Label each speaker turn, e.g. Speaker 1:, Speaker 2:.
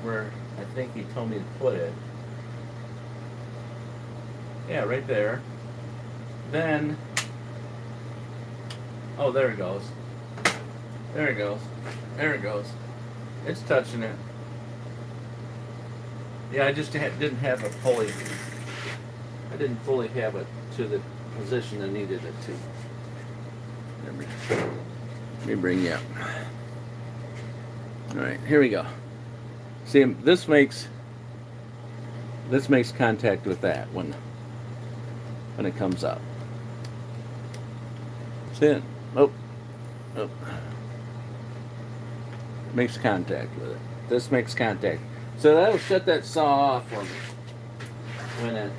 Speaker 1: where I think he told me to put it. Yeah, right there. Then, oh, there it goes. There it goes. There it goes. It's touching it. Yeah, I just didn't have it fully. I didn't fully have it to the position I needed it to. Let me bring you up. All right, here we go. See, this makes contact with that when it comes up. See it? Oh, oh. Makes contact with it. This makes contact. So that'll shut that saw off for me when it